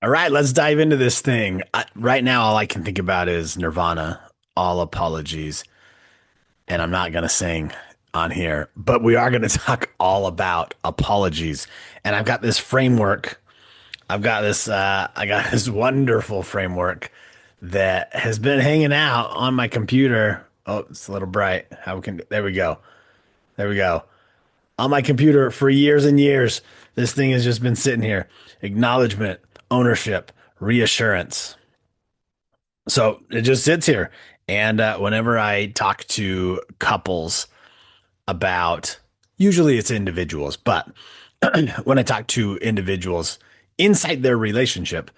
All right, let's dive into this thing. Right now, all I can think about is Nirvana, all apologies. And I'm not going to sing on here, but we are going to talk all about apologies. And I've got this framework. I got this wonderful framework that has been hanging out on my computer. Oh, it's a little bright. There we go. There we go. On my computer for years and years. This thing has just been sitting here. Acknowledgement, ownership, reassurance. So it just sits here. And whenever I talk to couples about, usually it's individuals, but when I talk to individuals inside their relationship,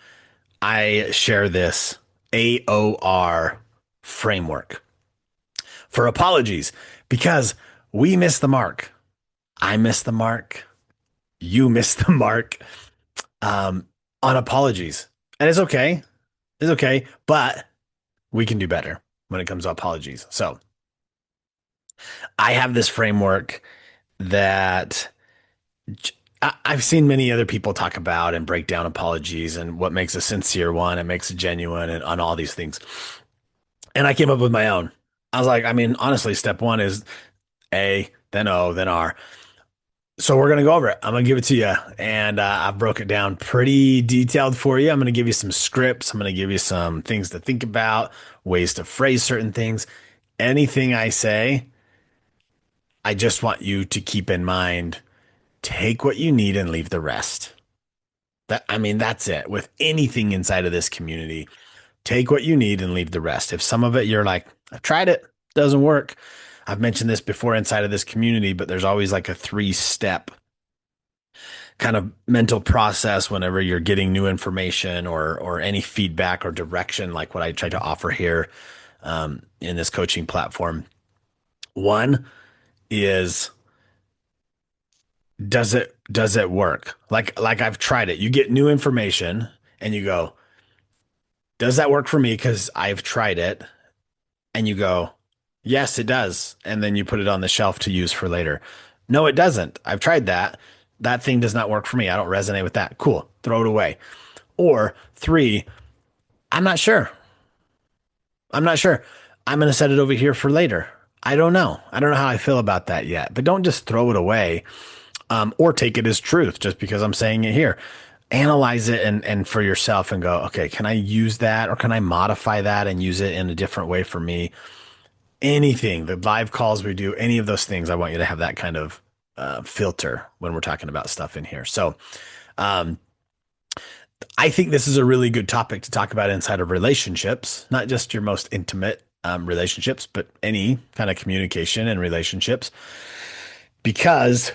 I share this AOR framework for apologies because we miss the mark. I miss the mark. You miss the mark um, on apologies. And it's okay. It's okay. But we can do better when it comes to apologies. So I have this framework that I've seen many other people talk about and break down apologies and what makes a sincere one, it makes a genuine, and on all these things. And I came up with my own. I was like, I mean, honestly, step one is A, then O, then R. So we're gonna go over it. I'm gonna give it to you, and I've broke it down pretty detailed for you. I'm gonna give you some scripts. I'm gonna give you some things to think about, ways to phrase certain things. Anything I say, I just want you to keep in mind. Take what you need and leave the rest. That's it. With anything inside of this community, take what you need and leave the rest. If some of it you're like, I've tried it, doesn't work. I've mentioned this before inside of this community, but there's always like a three-step kind of mental process whenever you're getting new information or any feedback or direction, like what I try to offer here in this coaching platform. One is, does it work? Like I've tried it. You get new information and you go, does that work for me? Because I've tried it. And you go, yes, it does. And then you put it on the shelf to use for later. No, it doesn't. I've tried that. That thing does not work for me. I don't resonate with that. Cool. Throw it away. Or three, I'm not sure. I'm not sure. I'm going to set it over here for later. I don't know. I don't know how I feel about that yet. But don't just throw it away or take it as truth just because I'm saying it here. Analyze it and for yourself and go, okay, can I use that or can I modify that and use it in a different way for me? Anything, the live calls we do, any of those things, I want you to have that kind of filter when we're talking about stuff in here. So um, I think this is a really good topic to talk about inside of relationships, not just your most intimate relationships, but any kind of communication and relationships, because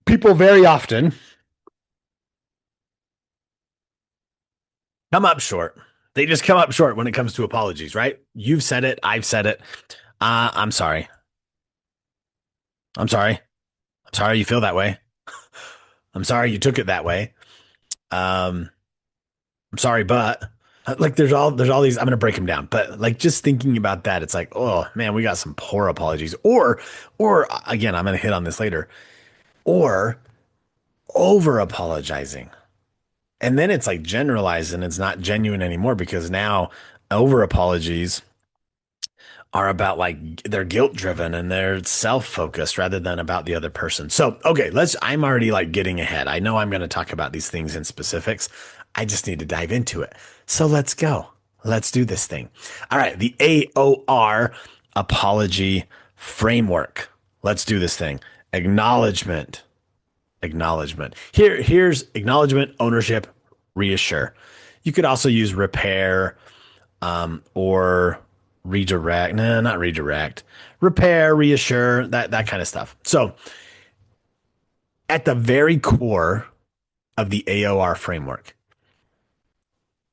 people very often come up short. They just come up short when it comes to apologies, right? You've said it. I've said it. I'm sorry. I'm sorry. I'm sorry you feel that way. I'm sorry you took it that way. Um, I'm sorry, but like there's all these. I'm gonna break them down, but like just thinking about that, it's like, oh man, we got some poor apologies. Or again, I'm gonna hit on this later. Or over apologizing, and then it's like generalized and it's not genuine anymore because now over apologies are about like they're guilt driven and they're self focused rather than about the other person. So, okay, I'm already like getting ahead. I know I'm going to talk about these things in specifics. I just need to dive into it. So let's go. Let's do this thing. All right. The AOR apology framework. Let's do this thing. Acknowledgement. Acknowledgement. Here's acknowledgement, ownership, reassure. You could also use repair or redirect. No, not redirect. Repair, reassure, that kind of stuff. So, at the very core of the AOR framework,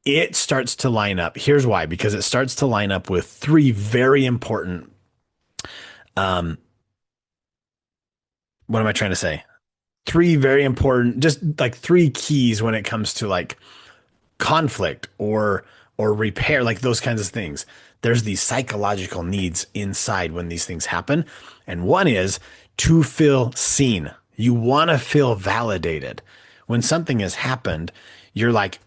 it starts to line up. Here's why, because it starts to line up with three very important. Um, what am I trying to say? Three very important, just like three keys when it comes to like conflict or repair, like those kinds of things. There's these psychological needs inside when these things happen. And one is to feel seen. You want to feel validated. When something has happened, you're like,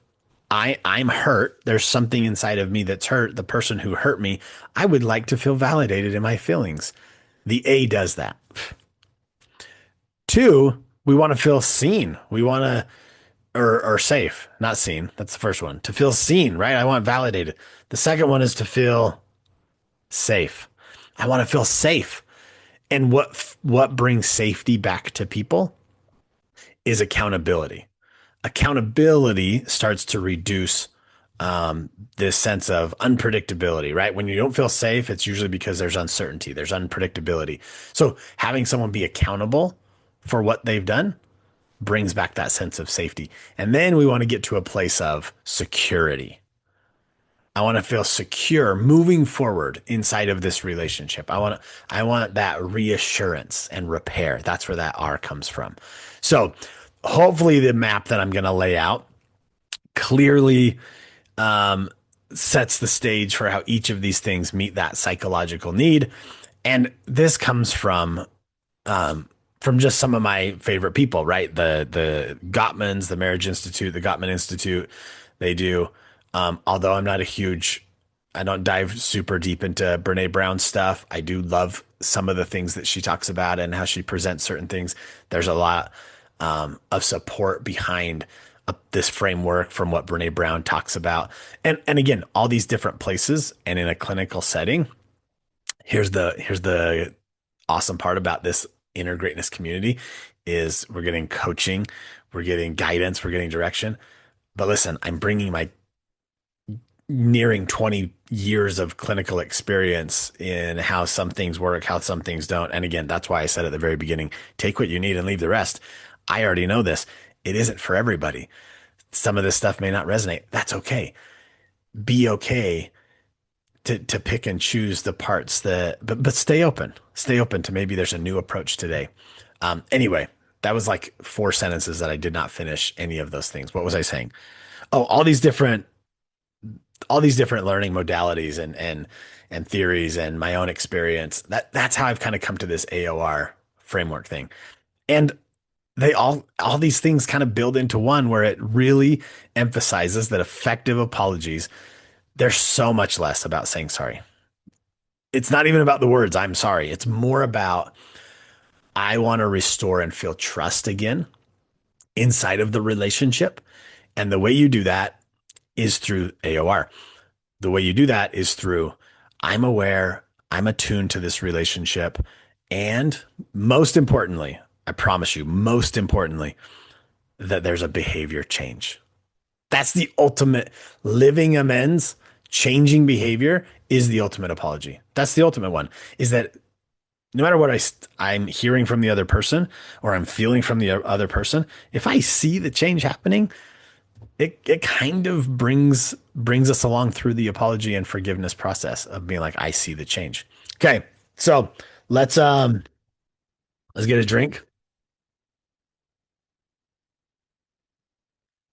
I'm hurt. There's something inside of me that's hurt. The person who hurt me, I would like to feel validated in my feelings. The A does that. Two, we want to feel seen. We want to, or safe, not seen. That's the first one. To feel seen, right? I want validated. The second one is to feel safe. I want to feel safe. And what brings safety back to people is accountability. Accountability starts to reduce this sense of unpredictability, right? When you don't feel safe, it's usually because there's uncertainty, there's unpredictability. So having someone be accountable for what they've done brings back that sense of safety. And then we want to get to a place of security. I want to feel secure moving forward inside of this relationship. I want that reassurance and repair. That's where that R comes from. So hopefully the map that I'm going to lay out clearly um, sets the stage for how each of these things meet that psychological need. And this comes from just some of my favorite people, right? The Gottmans, the Marriage Institute, the Gottman Institute, they do. Although I'm not a huge, I don't dive super deep into Brene Brown stuff. I do love some of the things that she talks about and how she presents certain things. There's a lot of support behind this framework from what Brene Brown talks about. And again, all these different places and in a clinical setting. Here's the awesome part about this inner greatness community is we're getting coaching, we're getting guidance, we're getting direction. But listen, I'm bringing my nearing 20 years of clinical experience in how some things work, how some things don't. And again, that's why I said at the very beginning, take what you need and leave the rest. I already know this. It isn't for everybody. Some of this stuff may not resonate. That's okay. Be okay to pick and choose the parts that, but stay open. Stay open to maybe there's a new approach today. Anyway, that was like four sentences that I did not finish any of those things. What was I saying? Oh, all these different learning modalities and theories and my own experience. That's how I've kind of come to this AOR framework thing. And they all these things kind of build into one where it really emphasizes that effective apologies, there's so much less about saying sorry. It's not even about the words I'm sorry. It's more about I want to restore and feel trust again inside of the relationship. And the way you do that is through AOR. The way you do that is through I'm aware, I'm attuned to this relationship. And most importantly, I promise you, most importantly, that there's a behavior change. That's the ultimate living amends, changing behavior is the ultimate apology. That's the ultimate one is that no matter what I'm hearing from the other person or I'm feeling from the other person, if I see the change happening, it kind of brings us along through the apology and forgiveness process of being like, I see the change. Okay. So let's um let's get a drink.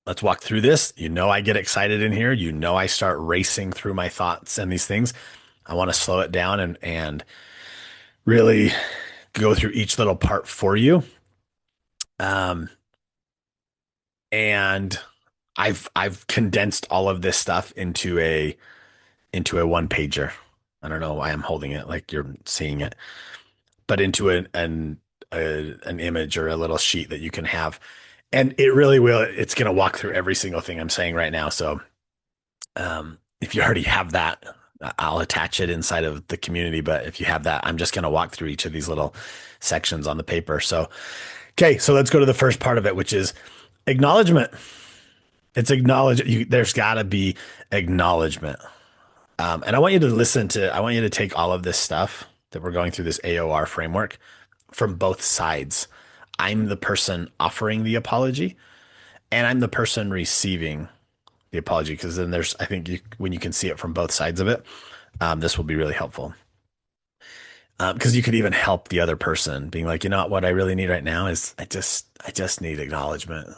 Let's walk through this. You know I get excited in here. You know I start racing through my thoughts and these things. I want to slow it down and really go through each little part for you. Um and I've condensed all of this stuff into a one pager. I don't know why I'm holding it like you're seeing it, but into an image or a little sheet that you can have. And it really will. It's going to walk through every single thing I'm saying right now. So if you already have that, I'll attach it inside of the community. But if you have that, I'm just going to walk through each of these little sections on the paper. So, okay. So let's go to the first part of it, which is acknowledgement. It's acknowledge. There's got to be acknowledgement. And I want you to take all of this stuff that we're going through this AOR framework from both sides. I'm the person offering the apology and I'm the person receiving the apology. Cause then I think when you can see it from both sides of it, this will be really helpful. Cause you could even help the other person being like, you know what I really need right now is I just need acknowledgement.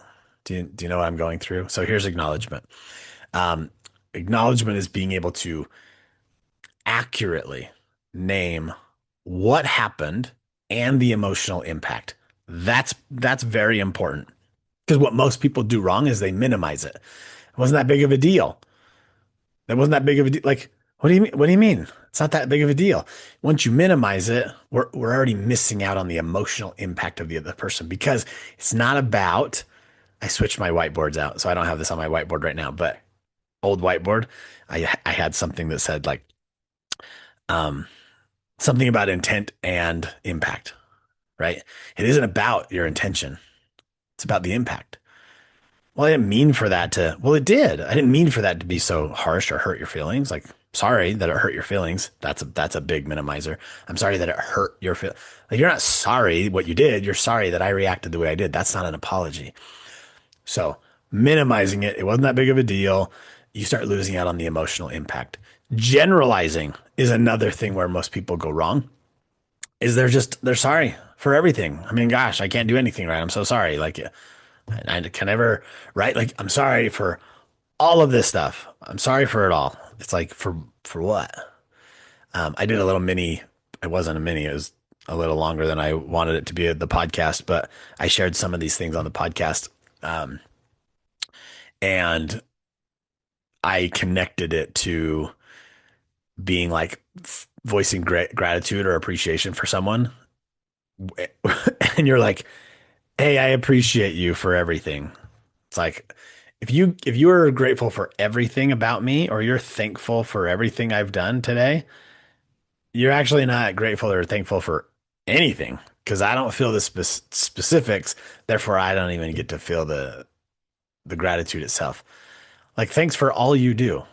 Do you know what I'm going through? So here's acknowledgement. Um, Acknowledgement is being able to accurately name what happened and the emotional impact. That's very important. Because what most people do wrong is they minimize it. It wasn't that big of a deal. That wasn't that big of a deal. Like, what do you mean? What do you mean? It's not that big of a deal. Once you minimize it, we're already missing out on the emotional impact of the other person because it's not about. I switched my whiteboards out, so I don't have this on my whiteboard right now. But old whiteboard, I had something that said like um something about intent and impact. Right? It isn't about your intention. It's about the impact. Well, I didn't mean for that to, well, it did. I didn't mean for that to be so harsh or hurt your feelings. Like, sorry that it hurt your feelings. That's a big minimizer. I'm sorry that it hurt your feel. Like, you're not sorry what you did. You're sorry that I reacted the way I did. That's not an apology. So minimizing it, it wasn't that big of a deal. You start losing out on the emotional impact. Generalizing is another thing where most people go wrong. Is they're sorry for everything. I mean, gosh, I can't do anything right. I'm so sorry. Like, I can never, right? Like, I'm sorry for all of this stuff. I'm sorry for it all. It's like for what? I did a little mini. It wasn't a mini. It was a little longer than I wanted it to be the podcast, but I shared some of these things on the podcast, um, and I connected it to being like voicing gratitude or appreciation for someone, and you're like, "Hey, I appreciate you for everything." It's like if you are grateful for everything about me or you're thankful for everything I've done today, you're actually not grateful or thankful for anything because I don't feel the specifics. Therefore, I don't even get to feel the gratitude itself. Like, thanks for all you do.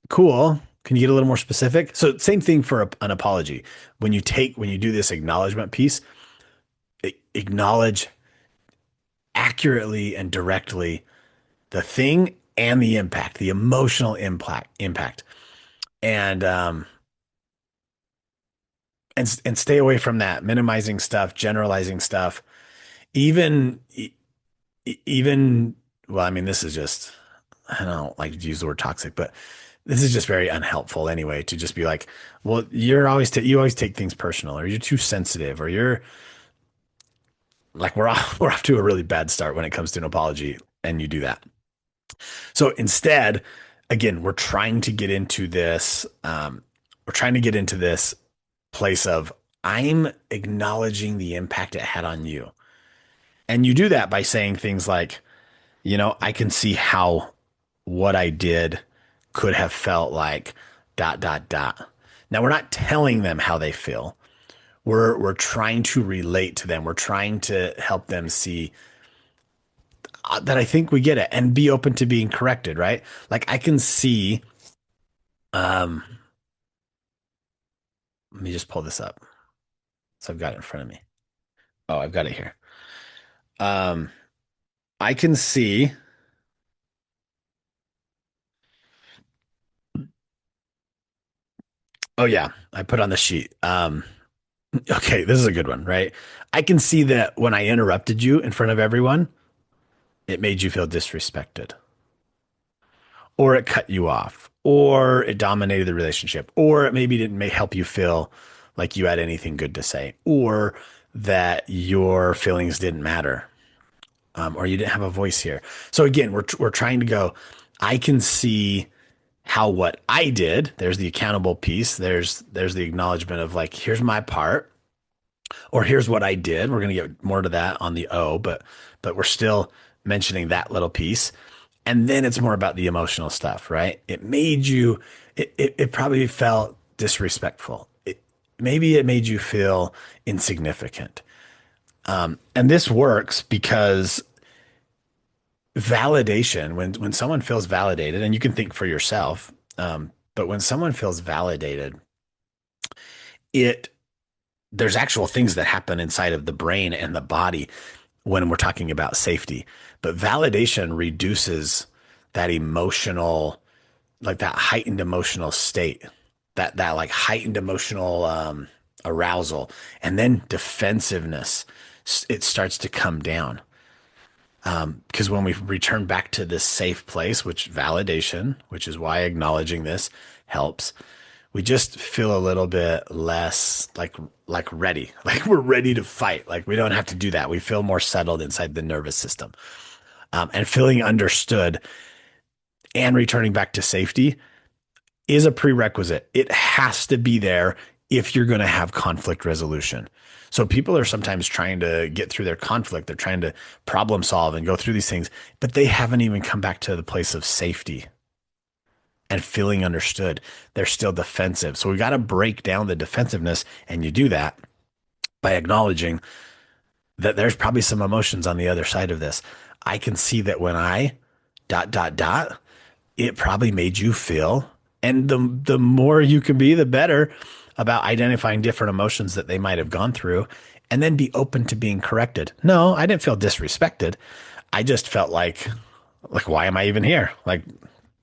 Cool. Can you get a little more specific? So, same thing for an apology. When you do this acknowledgement piece, acknowledge accurately and directly the thing and the impact, the emotional impact, and and stay away from that minimizing stuff, generalizing stuff, even even. Well, I mean, this is just I don't like to use the word toxic, but this is just very unhelpful anyway. To just be like, well, you always take things personal, or you're too sensitive, or you're like we're off to a really bad start when it comes to an apology, and you do that. So instead, again, we're trying to get into this. We're trying to get into this place of I'm acknowledging the impact it had on you. And you do that by saying things like, I can see how what I did could have felt like dot dot dot. Now we're not telling them how they feel. We're trying to relate to them. We're trying to help them see that I think we get it and be open to being corrected, right? Like I can see um let me just pull this up. So I've got it in front of me. Oh, I've got it here. Um I can see. Oh yeah, I put on the sheet. Okay, this is a good one, right? I can see that when I interrupted you in front of everyone, it made you feel disrespected, or it cut you off, or it dominated the relationship, or it maybe didn't help you feel like you had anything good to say, or that your feelings didn't matter, or you didn't have a voice here. So again, we're trying to go. I can see how what I did. There's the accountable piece. There's the acknowledgement of like, here's my part or here's what I did. We're going to get more to that on the O, but we're still mentioning that little piece. And then it's more about the emotional stuff, right? It probably felt disrespectful. Maybe it made you feel insignificant. And this works because validation, when someone feels validated, and you can think for yourself, but when someone feels validated, it there's actual things that happen inside of the brain and the body when we're talking about safety. But validation reduces that emotional, like that heightened emotional state, that like heightened emotional arousal, and then defensiveness. It starts to come down because when we return back to this safe place, which validation, which is why acknowledging this helps, we just feel a little bit less like ready, like we're ready to fight. Like we don't have to do that. We feel more settled inside the nervous system, and feeling understood and returning back to safety is a prerequisite. It has to be there if you're going to have conflict resolution. So people are sometimes trying to get through their conflict. They're trying to problem solve and go through these things, but they haven't even come back to the place of safety and feeling understood. They're still defensive. So we got to break down the defensiveness. And you do that by acknowledging that there's probably some emotions on the other side of this. I can see that when I dot, dot, dot, it probably made you feel. And the more you can be, the better about identifying different emotions that they might have gone through and then be open to being corrected. No, I didn't feel disrespected. I just felt like, why am I even here? Like,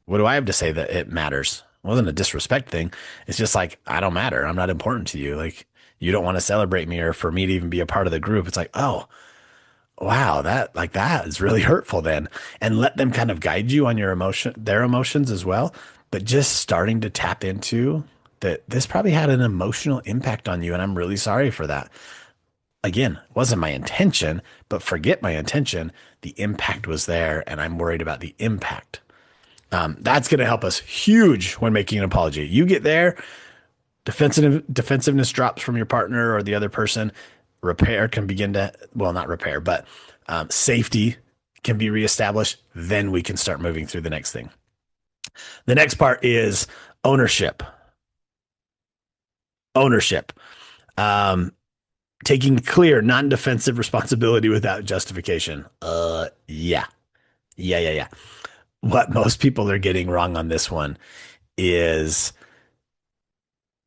what do I have to say that it matters? It wasn't a disrespect thing. It's just like, I don't matter. I'm not important to you. Like, you don't want to celebrate me or for me to even be a part of the group. It's like, oh, wow, that is really hurtful then. And let them kind of guide you on their emotions as well. But just starting to tap into that this probably had an emotional impact on you. And I'm really sorry for that. Again, it wasn't my intention, but forget my intention. The impact was there, and I'm worried about the impact. That's going to help us huge when making an apology. You get there, defensiveness drops from your partner or the other person. Repair can begin to, well, not repair, but safety can be reestablished. Then we can start moving through the next thing. The next part is ownership. Ownership. Um, Taking clear, non-defensive responsibility without justification. Yeah. Yeah, yeah, yeah. What most people are getting wrong on this one is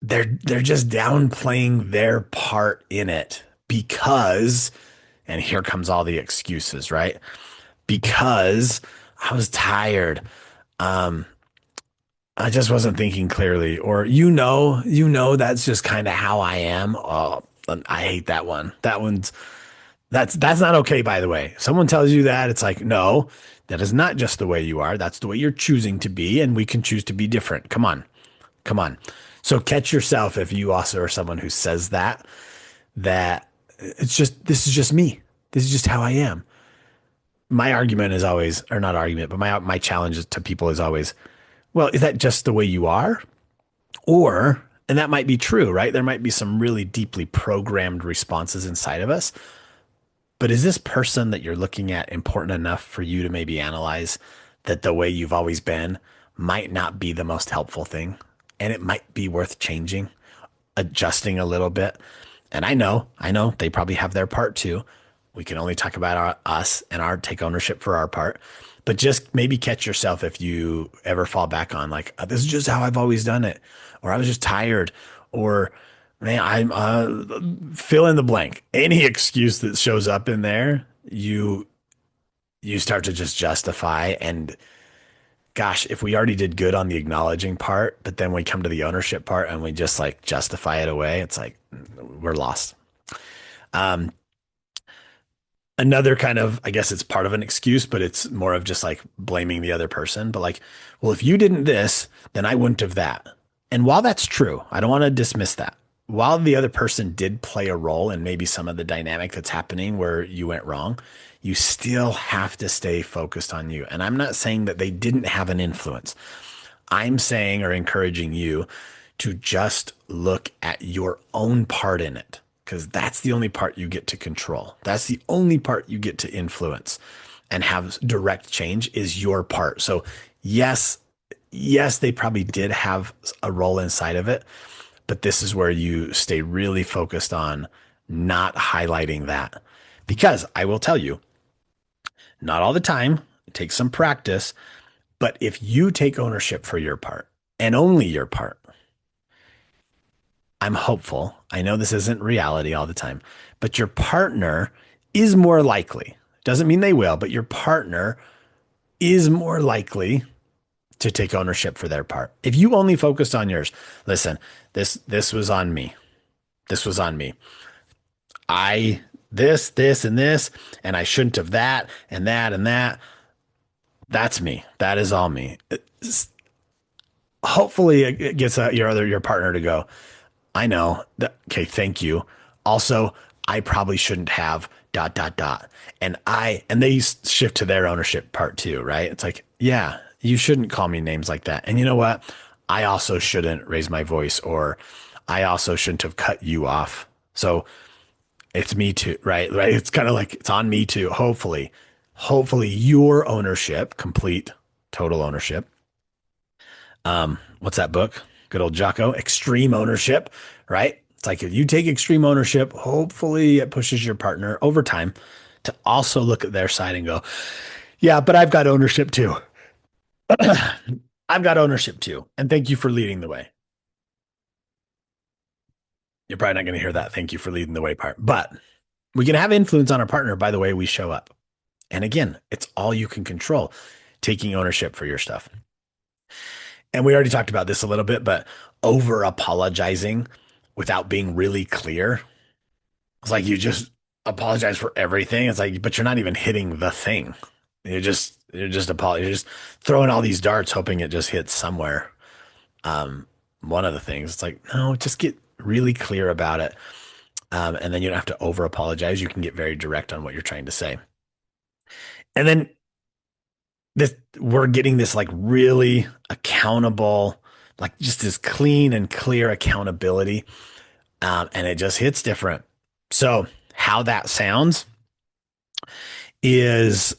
they're just downplaying their part in it because, and here comes all the excuses, right? Because I was tired. Um, I just wasn't thinking clearly, or that's just kind of how I am. Oh, I hate that one. That's not okay, by the way. If someone tells you that, it's like, no, that is not just the way you are. That's the way you're choosing to be, and we can choose to be different. Come on. Come on. So catch yourself if you also are someone who says that this is just me. This is just how I am. My argument is always, or not argument, but my challenge to people is always, well, is that just the way you are? Or, and that might be true, right? There might be some really deeply programmed responses inside of us. But is this person that you're looking at important enough for you to maybe analyze that the way you've always been might not be the most helpful thing? And it might be worth changing, adjusting a little bit. And I know they probably have their part too. We can only talk about us and our take ownership for our part. But just maybe catch yourself if you ever fall back on like, this is just how I've always done it. Or I was just tired. Or man, I'm fill in the blank. Any excuse that shows up in there, you start to just justify. And gosh, if we already did good on the acknowledging part, but then we come to the ownership part and we just like justify it away, it's like we're lost. Um, Another kind of, I guess it's part of an excuse, but it's more of just like blaming the other person. But like, well, if you didn't this, then I wouldn't have that. And while that's true, I don't want to dismiss that. While the other person did play a role in maybe some of the dynamic that's happening where you went wrong, you still have to stay focused on you. And I'm not saying that they didn't have an influence. I'm saying or encouraging you to just look at your own part in it because that's the only part you get to control. That's the only part you get to influence and have direct change is your part. So, yes, yes, they probably did have a role inside of it, but this is where you stay really focused on not highlighting that. Because I will tell you, not all the time, it takes some practice, but if you take ownership for your part and only your part, I'm hopeful. I know this isn't reality all the time, but your partner is more likely. Doesn't mean they will, but your partner is more likely to take ownership for their part. If you only focused on yours, listen, this was on me. This was on me. I this and this, and I shouldn't have that and that and that. That's me. That is all me. hopefully it gets your partner to go, I know. Okay, thank you. Also, I probably shouldn't have dot dot dot. And they shift to their ownership part too, right? It's like, yeah, you shouldn't call me names like that. And you know what? I also shouldn't raise my voice, or I also shouldn't have cut you off. So it's me too, right? Right. It's kind of like it's on me too. Hopefully your ownership, complete total ownership. What's that book? Good old Jocko, Extreme Ownership, right? It's like if you take extreme ownership, hopefully it pushes your partner over time to also look at their side and go, yeah, but I've got ownership too. I've got ownership too. And thank you for leading the way. You're probably not going to hear that thank you for leading the way part, but we can have influence on our partner by the way we show up. And again, it's all you can control, taking ownership for your stuff. And we already talked about this a little bit, but over apologizing without being really clear. It's like you just apologize for everything. It's like, but you're not even hitting the thing. You're just throwing all these darts, hoping it just hits somewhere. One of the things, it's like, no, just get really clear about it. And then you don't have to over apologize. You can get very direct on what you're trying to say. And then this, we're getting this like really accountable, like just this clean and clear accountability. And it just hits different. So, how that sounds is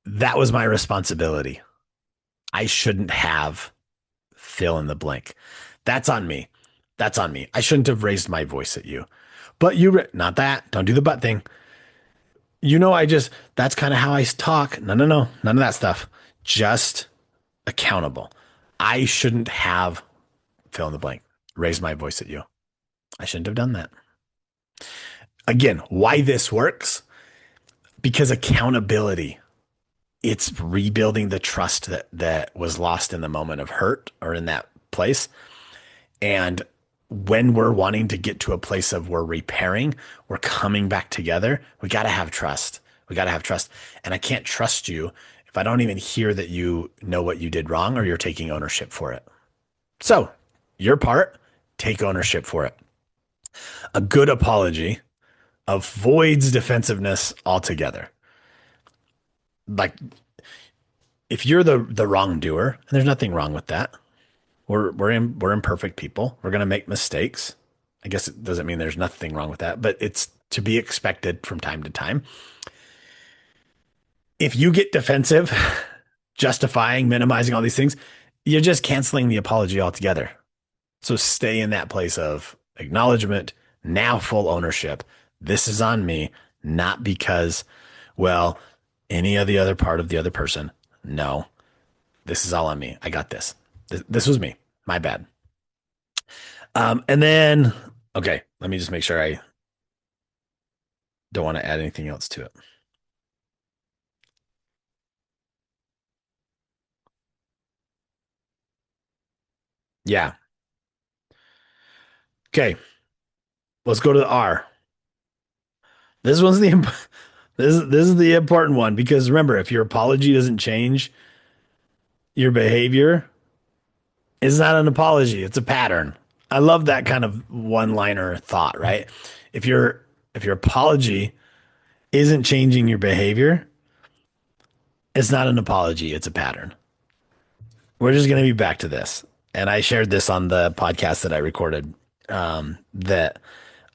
that was my responsibility. I shouldn't have fill in the blank. That's on me. That's on me. I shouldn't have raised my voice at you. But not that. Don't do the butt thing. That's kind of how I talk. No, no, no. None of that stuff. Just accountable. I shouldn't have fill in the blank, raised my voice at you. I shouldn't have done that. Again, why this works? Because accountability, it's rebuilding the trust that was lost in the moment of hurt or in that place. And when we're wanting to get to a place of we're repairing, we're coming back together, we got to have trust. We got to have trust. And I can't trust you if I don't even hear that you know what you did wrong or you're taking ownership for it. So, your part, take ownership for it. A good apology avoids defensiveness altogether. Like if you're the wrongdoer, and there's nothing wrong with that. We're imperfect people. We're gonna make mistakes. I guess it doesn't mean there's nothing wrong with that, but it's to be expected from time to time. If you get defensive, justifying, minimizing all these things, you're just canceling the apology altogether. So stay in that place of acknowledgement, now full ownership. This is on me, not because, well, any of the other part of the other person. No, this is all on me. I got this. This was me. My bad. And then, okay, let me just make sure I don't want to add anything else to it. Yeah. Okay. Let's go to the R. This one's the this is the important one because remember, if your apology doesn't change your behavior, it's not an apology, it's a pattern. I love that kind of one-liner thought, right? If your if your apology isn't changing your behavior, it's not an apology, it's a pattern. We're just going to be back to this. And I shared this on the podcast that I recorded that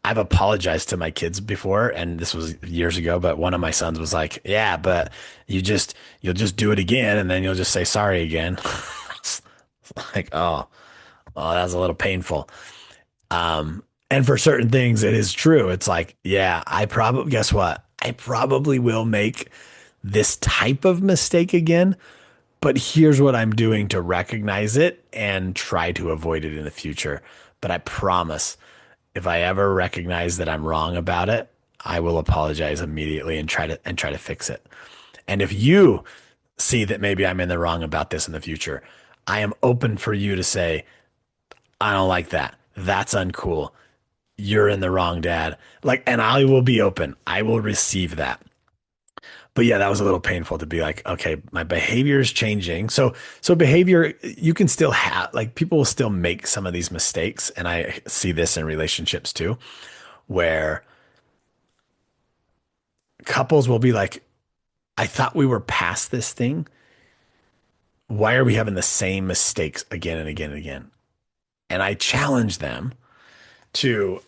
I've apologized to my kids before, and this was years ago, but one of my sons was like, yeah, but you'll just do it again and then you'll just say sorry again. It's like, oh, that's a little painful. And for certain things, it is true. It's like, yeah, I probably, guess what? I probably will make this type of mistake again, but here's what I'm doing to recognize it and try to avoid it in the future. But I promise if I ever recognize that I'm wrong about it, I will apologize immediately and try to fix it. And if you see that maybe I'm in the wrong about this in the future, I am open for you to say, I don't like that. That's uncool. You're in the wrong, dad. Like, and I will be open. I will receive that. But yeah, that was a little painful to be like, okay, my behavior is changing. So behavior, you can still have, like, people will still make some of these mistakes. And I see this in relationships too, where couples will be like, I thought we were past this thing. Why are we having the same mistakes again and again and again? And I challenge them to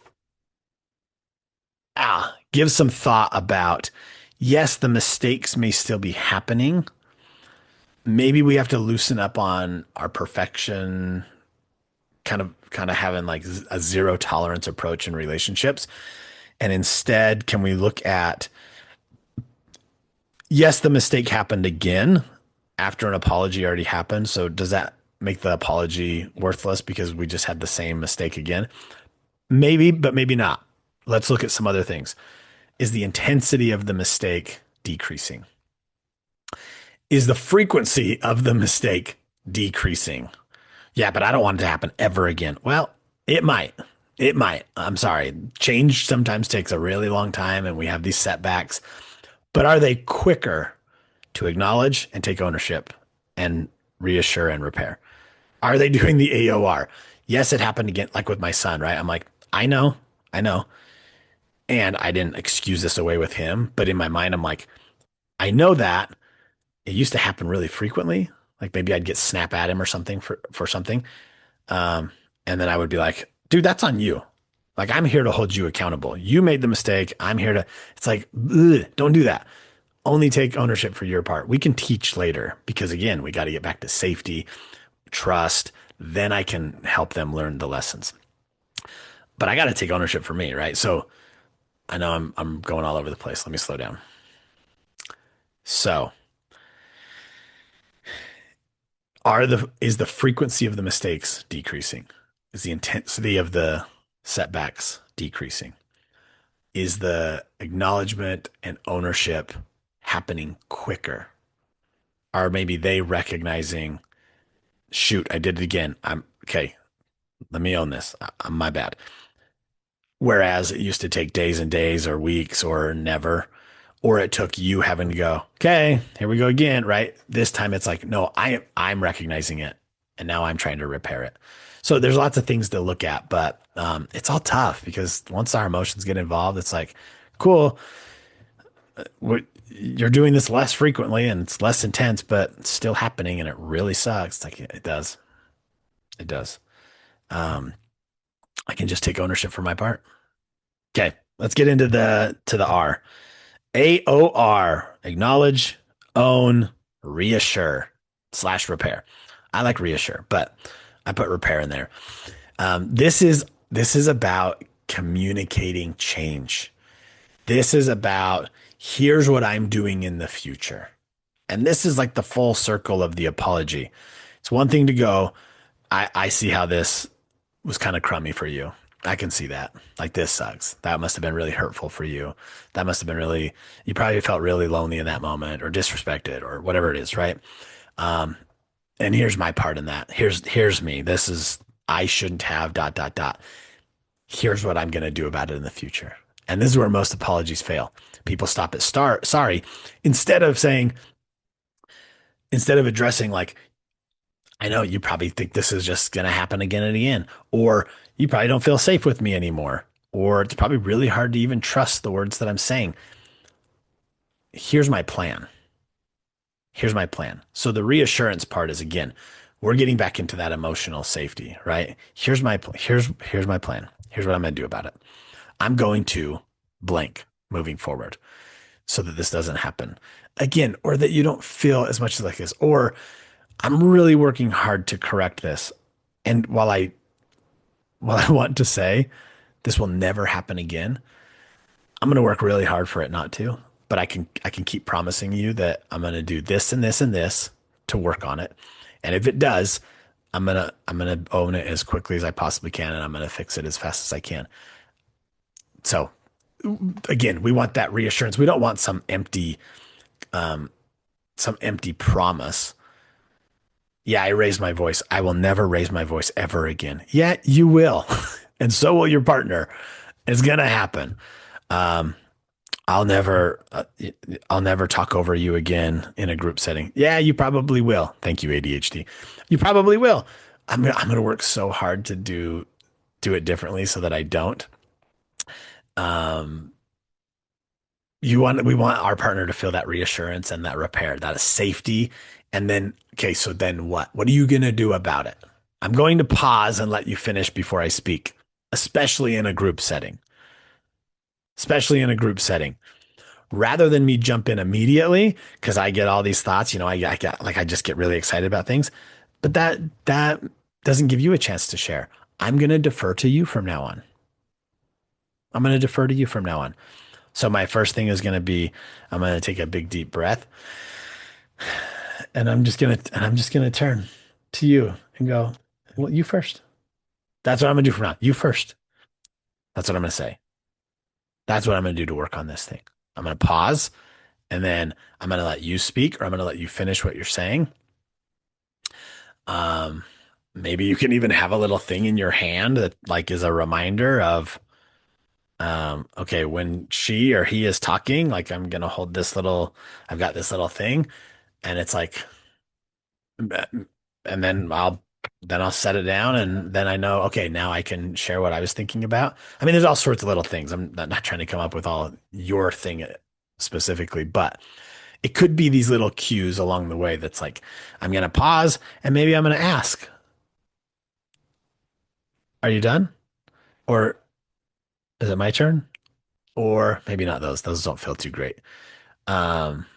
give some thought about, yes, the mistakes may still be happening. Maybe we have to loosen up on our perfection, kind of having like a zero tolerance approach in relationships. And instead, can we look at, yes, the mistake happened again after an apology already happened. So does that make the apology worthless because we just had the same mistake again? Maybe, but maybe not. Let's look at some other things. Is the intensity of the mistake decreasing? Is the frequency of the mistake decreasing? Yeah, but I don't want it to happen ever again. Well, it might. It might. I'm sorry. Change sometimes takes a really long time and we have these setbacks, but are they quicker to acknowledge and take ownership and reassure and repair? Are they doing the AOR? Yes, it happened again, like with my son, right? I'm like, I know. And I didn't excuse this away with him, but in my mind, I'm like, I know that it used to happen really frequently. Like maybe I'd get snap at him or something for something. Um, and then I would be like, dude, that's on you. Like I'm here to hold you accountable. You made the mistake. I'm here to, it's like, ugh, don't do that. Only take ownership for your part. We can teach later because again, we got to get back to safety, trust. Then I can help them learn the lessons. But I got to take ownership for me, right? So I know I'm going all over the place. Let me slow down. So are the is the frequency of the mistakes decreasing? Is the intensity of the setbacks decreasing? Is the acknowledgement and ownership happening quicker? Are maybe they recognizing, shoot, I did it again. I'm okay. Let me own this. I'm my bad. Whereas it used to take days and days or weeks or never, or it took you having to go, okay, here we go again, right? This time it's like, no, I'm recognizing it and now I'm trying to repair it. So there's lots of things to look at, but it's all tough because once our emotions get involved, it's like, cool, you're doing this less frequently and it's less intense, but it's still happening and it really sucks. It's like it does. It does. Um, I can just take ownership for my part. Okay, let's get into the R. AOR, acknowledge, own, reassure slash repair. I like reassure, but I put repair in there. This is about communicating change. This is about here's what I'm doing in the future. And this is like the full circle of the apology. It's one thing to go, I see how this was kind of crummy for you. I can see that. Like this sucks. That must have been really hurtful for you. That must have been really, you probably felt really lonely in that moment or disrespected or whatever it is, right? Um, and here's my part in that. Here's me. This is I shouldn't have dot dot dot. Here's what I'm going to do about it in the future. And this is where most apologies fail. People stop at sorry instead of saying instead of addressing like I know you probably think this is just going to happen again and again, or you probably don't feel safe with me anymore, or it's probably really hard to even trust the words that I'm saying. Here's my plan. Here's my plan. So the reassurance part is again, we're getting back into that emotional safety, right? Here's my plan. Here's what I'm going to do about it. I'm going to blank moving forward so that this doesn't happen again, or that you don't feel as much like this, or I'm really working hard to correct this. And while I want to say this will never happen again, I'm going to work really hard for it not to. But I can keep promising you that I'm going to do this and this and this to work on it. And if it does, I'm gonna own it as quickly as I possibly can, and I'm gonna fix it as fast as I can. So again, we want that reassurance. We don't want some empty promise. Yeah, I raised my voice. I will never raise my voice ever again. Yeah, you will. And so will your partner. It's going to happen. Um, I'll never, I'll never talk over you again in a group setting. Yeah, you probably will. Thank you, ADHD. You probably will. I'm gonna work so hard to do it differently so that I don't. Um, we want our partner to feel that reassurance and that repair, that safety. And then, okay, so then what? What are you gonna do about it? I'm going to pause and let you finish before I speak, especially in a group setting. Especially in a group setting. Rather than me jump in immediately because I get all these thoughts, I get like I just get really excited about things, but that doesn't give you a chance to share. I'm going to defer to you from now on. I'm going to defer to you from now on. So my first thing is going to be I'm going to take a big deep breath and I'm just going to turn to you and go, "Well, you first." That's what I'm going to do from now. You first. That's what I'm going to say. That's what I'm going to do to work on this thing. I'm going to pause and then I'm going to let you speak or I'm going to let you finish what you're saying. Um, Maybe you can even have a little thing in your hand that like is a reminder of, okay, when she or he is talking, like I'm gonna hold this little, I've got this little thing, and it's like, and then I'll set it down, and then I know, okay, now I can share what I was thinking about. I mean, there's all sorts of little things. I'm not trying to come up with all your thing specifically, but it could be these little cues along the way that's like, I'm gonna pause, and maybe I'm gonna ask, are you done? Or is it my turn? Or maybe not those. Those don't feel too great. Um,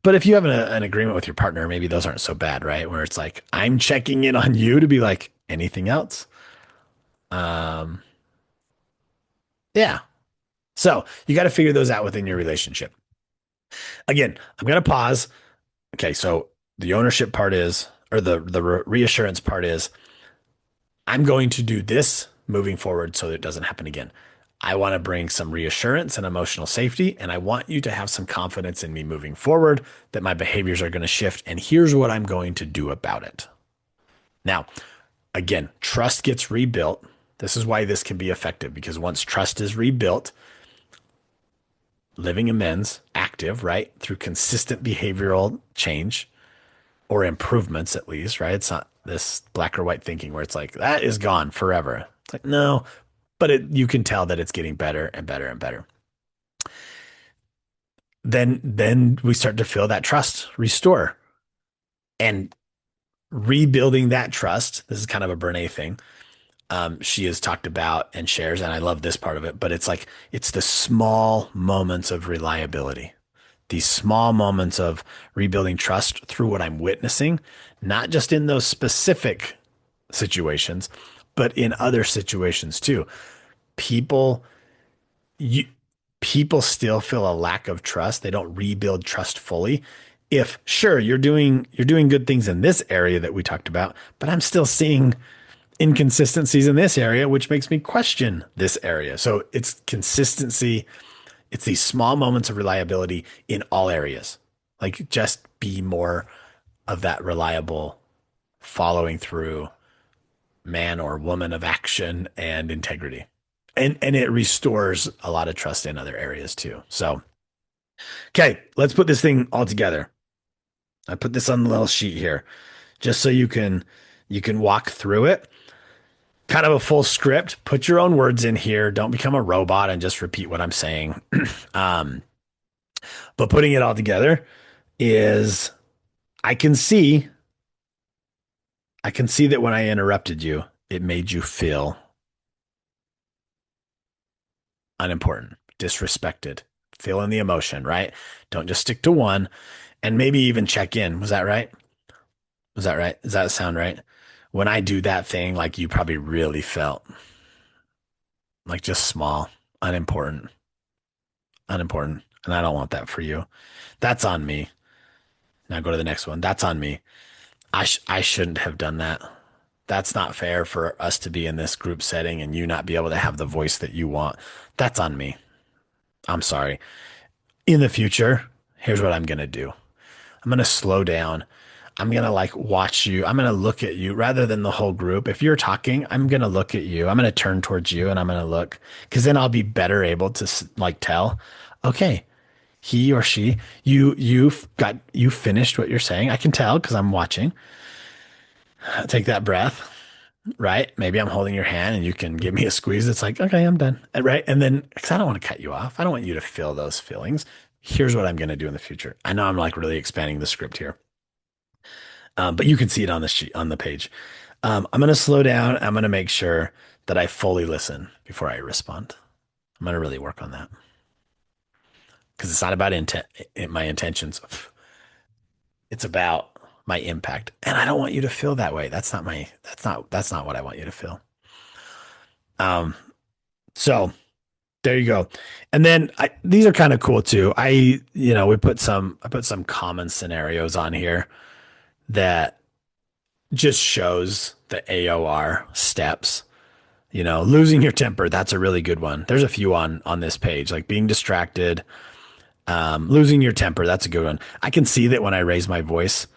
but if you have an agreement with your partner, maybe those aren't so bad, right? Where it's like, I'm checking in on you to be like, anything else? Um, yeah. So you got to figure those out within your relationship. Again, I'm going to pause. Okay. So the ownership part is, or the reassurance part is, I'm going to do this moving forward so that it doesn't happen again. I want to bring some reassurance and emotional safety, and I want you to have some confidence in me moving forward that my behaviors are going to shift. And here's what I'm going to do about it. Now, again, trust gets rebuilt. This is why this can be effective because once trust is rebuilt, living amends, active, right, through consistent behavioral change or improvements at least, right? It's not this black or white thinking where it's like that is gone forever. It's like no, but you can tell that it's getting better and better and better. Then we start to feel that trust restore and rebuilding that trust. This is kind of a Brene thing. She has talked about and shares, and I love this part of it, but it's like it's the small moments of reliability, these small moments of rebuilding trust through what I'm witnessing, not just in those specific situations, but in other situations too. People, you, people still feel a lack of trust. They don't rebuild trust fully. If sure you're doing good things in this area that we talked about, but I'm still seeing inconsistencies in this area, which makes me question this area. So it's consistency. It's these small moments of reliability in all areas. Like just be more of that reliable following through man or woman of action and integrity. And it restores a lot of trust in other areas too. So, okay, let's put this thing all together. I put this on the little sheet here just so you can walk through it. Kind of a full script. Put your own words in here. Don't become a robot and just repeat what I'm saying. um, but putting it all together is I can see I can see that when I interrupted you, it made you feel unimportant, disrespected. Feel in the emotion, right? Don't just stick to one and maybe even check in. Was that right? Was that right? Does that sound right? When I do that thing, like you probably really felt like just small, unimportant, unimportant. And I don't want that for you. That's on me. Now go to the next one. That's on me. I shouldn't have done that. That's not fair for us to be in this group setting and you not be able to have the voice that you want. That's on me. I'm sorry. In the future, here's what I'm going to do. I'm going to slow down. I'm going to like watch you. I'm going to look at you rather than the whole group. If you're talking, I'm going to look at you. I'm going to turn towards you and I'm going to look because then I'll be better able to like tell, Okay, he or she, you finished what you're saying. I can tell because I'm watching. Take that breath, right? Maybe I'm holding your hand and you can give me a squeeze. It's like, okay, I'm done. Right. And then, because I don't want to cut you off, I don't want you to feel those feelings. Here's what I'm going to do in the future. I know I'm like really expanding the script here, but you can see it on the sheet, on the page. I'm going to slow down. I'm going to make sure that I fully listen before I respond. I'm going to really work on that because it's not about my intentions. It's about my impact. And I don't want you to feel that way. That's not what I want you to feel. Um, so there you go. And then these are kind of cool too. I put some common scenarios on here that just shows the AOR steps. Losing your temper, that's a really good one. There's a few on this page, like being distracted, losing your temper, that's a good one. I can see that when I raise my voice,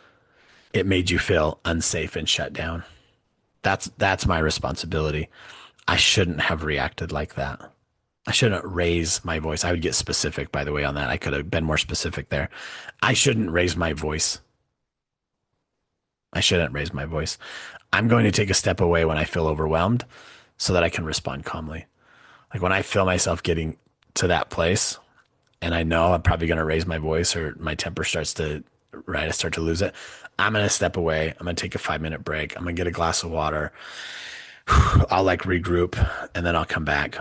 it made you feel unsafe and shut down. That's my responsibility. I shouldn't have reacted like that. I shouldn't raise my voice. I would get specific, by the way, on that. I could have been more specific there. I shouldn't raise my voice. I shouldn't raise my voice. I'm going to take a step away when I feel overwhelmed so that I can respond calmly. Like when I feel myself getting to that place and I know I'm probably going to raise my voice or my temper starts to, right, I start to lose it. I'm going to step away. I'm going to take a 5 minute break. I'm going to get a glass of water. I'll like regroup and then I'll come back.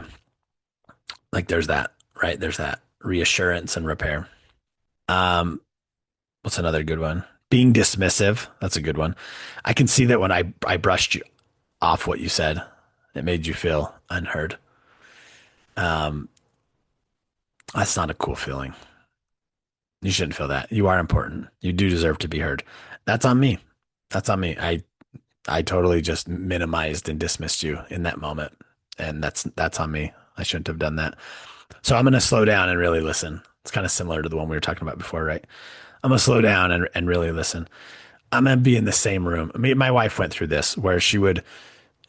Like there's that, right? There's that reassurance and repair. Um, what's another good one? Being dismissive. That's a good one. I can see that when I brushed you off what you said, it made you feel unheard. Um, that's not a cool feeling. You shouldn't feel that. You are important. You do deserve to be heard. That's on me. That's on me. I totally just minimized and dismissed you in that moment. And that's on me. I shouldn't have done that. So I'm going to slow down and really listen. It's kind of similar to the one we were talking about before, right? I'm going to slow down and really listen. I'm going to be in the same room. My wife went through this where she would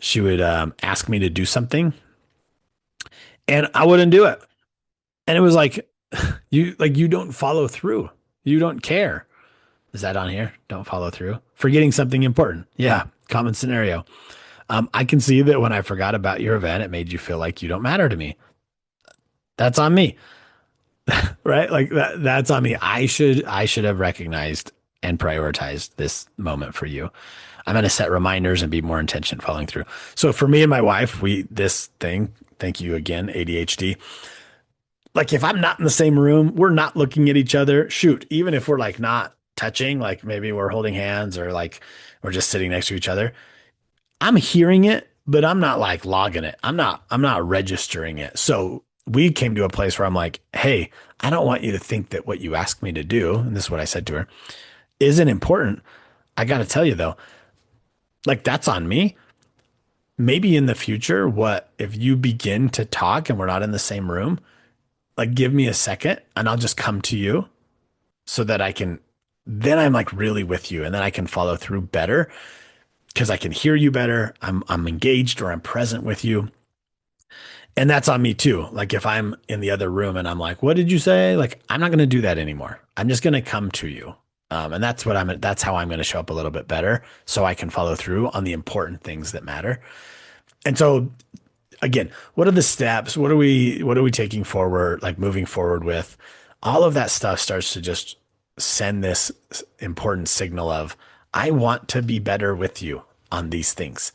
ask me to do something and I wouldn't do it. And it was like you don't follow through. You don't care. Is that on here? Don't follow through. Forgetting something important. Yeah, common scenario. I can see that when I forgot about your event, it made you feel like you don't matter to me. That's on me, right? Like that's on me. I should have recognized and prioritized this moment for you. I'm going to set reminders and be more intention following through. So for me and my wife, this thing, thank you again, ADHD. Like if I'm not in the same room, we're not looking at each other. Shoot, even if we're like not touching, like maybe we're holding hands or like we're just sitting next to each other, I'm hearing it, but I'm not like logging it. I'm not registering it. So we came to a place where I'm like, hey, I don't want you to think that what you asked me to do, and this is what I said to her, isn't important. I got to tell you though, like that's on me. Maybe in the future, what if you begin to talk and we're not in the same room? Like give me a second and I'll just come to you so that I can then I'm like really with you and then I can follow through better because I can hear you better. I'm engaged or I'm present with you. And that's on me too. Like if I'm in the other room and I'm like, "What did you say?" Like I'm not going to do that anymore. I'm just going to come to you. And that's how I'm going to show up a little bit better so I can follow through on the important things that matter. And so again, what are the steps? What are we taking forward, like moving forward with? All of that stuff starts to just send this important signal of I want to be better with you on these things.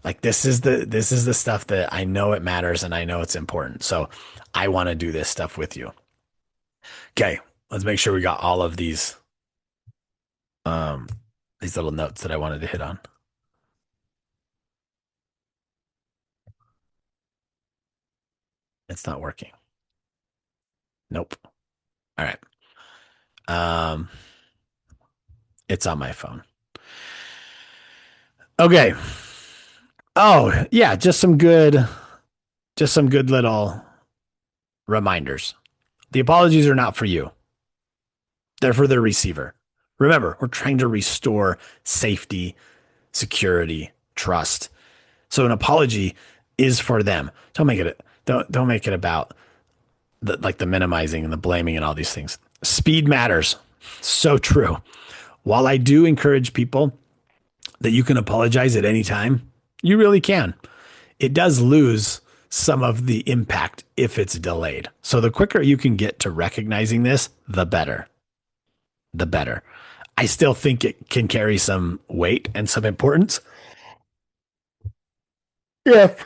Like this is the stuff that I know it matters and I know it's important. So I want to do this stuff with you. Okay, let's make sure we got all of um these little notes that I wanted to hit on. It's not working. Nope. All right. Um it's on my phone. Okay. Oh, yeah, just some good little reminders. The apologies are not for you. They're for the receiver. Remember, we're trying to restore safety, security, trust. So an apology is for them. Don't make it about like the minimizing and the blaming and all these things. Speed matters. So true. While I do encourage people that you can apologize at any time, you really can. It does lose some of the impact if it's delayed. So the quicker you can get to recognizing this, the better. The better. I still think it can carry some weight and some importance. If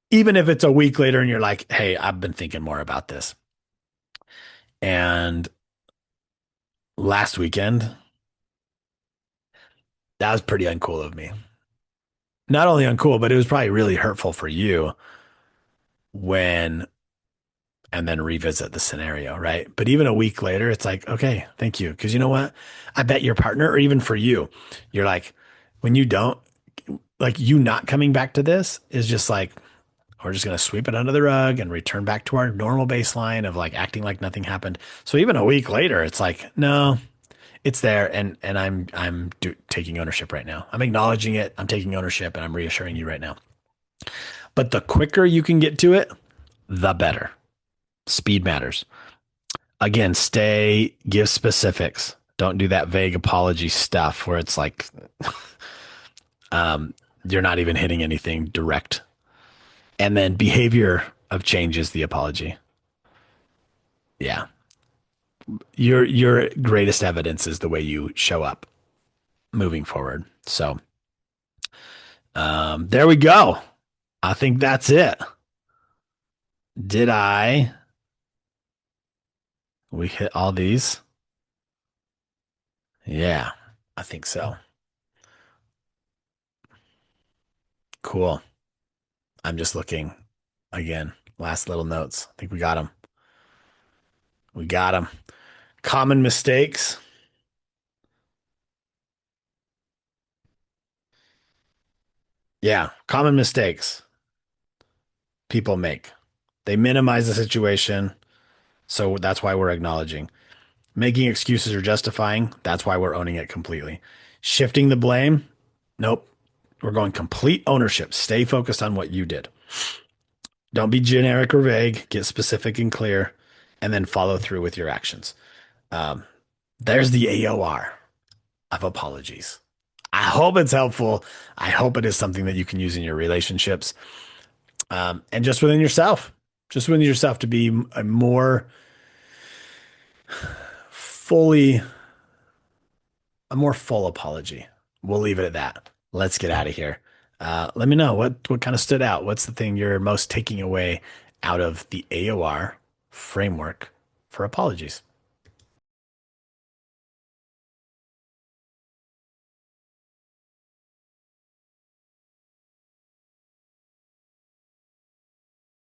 even if it's a week later and you're like, hey, I've been thinking more about this. And last weekend, that was pretty uncool of me. Not only uncool, but it was probably really hurtful for you when and then revisit the scenario, right? But even a week later, it's like, okay, thank you. Because you know what? I bet your partner, or even for you, you're like, when you don't, like, you not coming back to this is just like, we're just going to sweep it under the rug and return back to our normal baseline of like acting like nothing happened. So even a week later, it's like, no, it's there. And taking ownership right now. I'm acknowledging it. I'm taking ownership and I'm reassuring you right now. But the quicker you can get to it, the better. Speed matters. Again, give specifics. Don't do that vague apology stuff where it's like you're not even hitting anything direct. And then behavior of change is the apology. Yeah. Your greatest evidence is the way you show up moving forward. So there we go. I think that's it. Did I? We hit all these? Yeah, I think so. Cool. I'm just looking again. Last little notes. I think we got them. We got them. Common mistakes. Yeah, common mistakes people make. They minimize the situation. So that's why we're acknowledging. Making excuses or justifying. That's why we're owning it completely. Shifting the blame. Nope. We're going complete ownership. Stay focused on what you did. Don't be generic or vague. Get specific and clear, and then follow through with your actions. Um, there's the AOR of apologies. I hope it's helpful. I hope it is something that you can use in your relationships, and just within yourself to be a more fully, a more full apology. We'll leave it at that. Let's get out of here. Let me know what kind of stood out. What's the thing you're most taking away out of the AOR framework for apologies?